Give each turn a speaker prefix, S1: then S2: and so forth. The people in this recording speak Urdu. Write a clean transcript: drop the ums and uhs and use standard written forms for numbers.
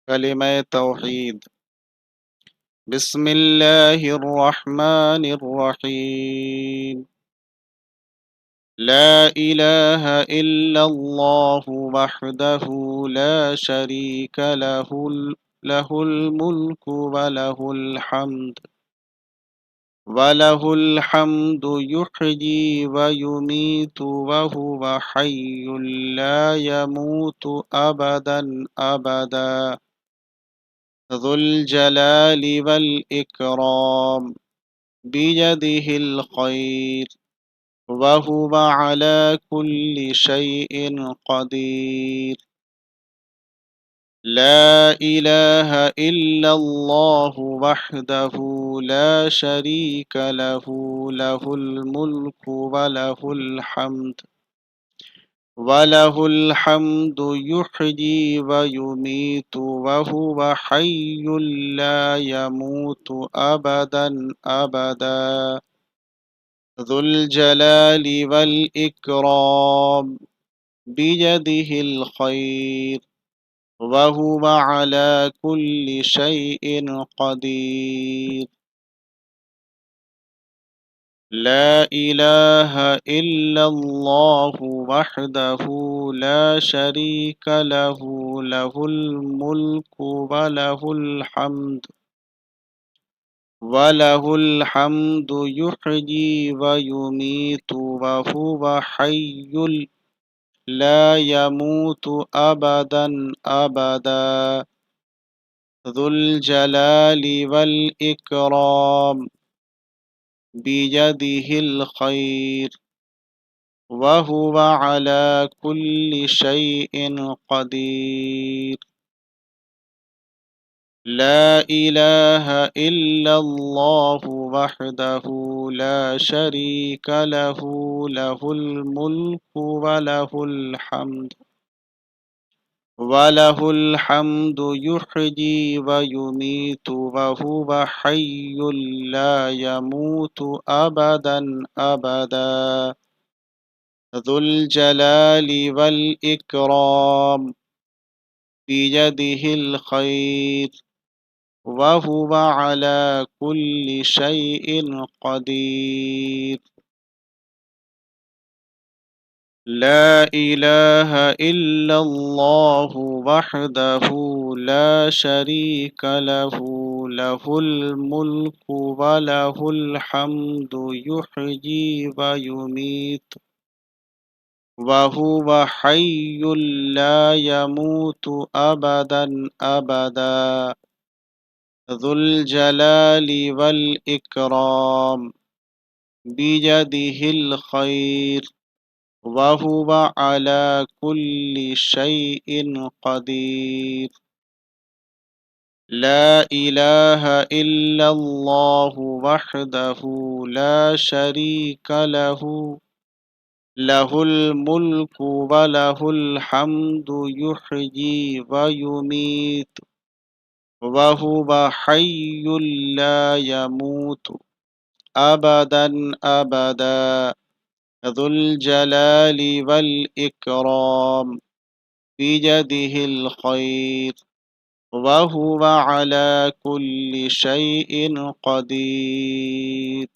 S1: کلمہ توحید۔ بسم اللہ الرحمن الرحیم۔ لا الہ الا اللہ وحدہ لا شریک لہ الملک وله الحمد يحيي ويميت وهو حي لا يموت أبدا أبدا ذو الجلال والإكرام بيده الخير وهو على كل شيء قدير لا إله إلا الله وحده لا شريك له له الملك وله الحمد يحيي ويميت وهو حي لا يموت أبدا أبدا ذو الجلال والإكرام بيده الخير وهو على كل شيء قدير لا إله إلا الله وحده لا شريك له له الملك وله الحمد يحيي ويميت وهو حي لا يموت أبدا أبدا ذو الجلال والإكرام بيده الخير وهو على كل شيء قدير لا إله إلا الله وحده لا شريك له له الملك وله الحمد يحيي ويميت وهو حي لا يموت أبدا أبدا ذو الجلال والإكرام بيده الخير وهو على كل شيء قدير لا إله إلا الله وحده لا شريك له له الملك وله الحمد يحيي ويميت وهو حي لا يموت أبدا أبدا ذو الجلال والإكرام بيده الخير وهو على كل شيء قدير لا إله إلا الله وحده لا شريك له له الملك وله الحمد يحيي ويميت وهو حي لا يموت أبدا أبدا ذو الجلال والإكرام بيده الخير وهو على كل شيء قدير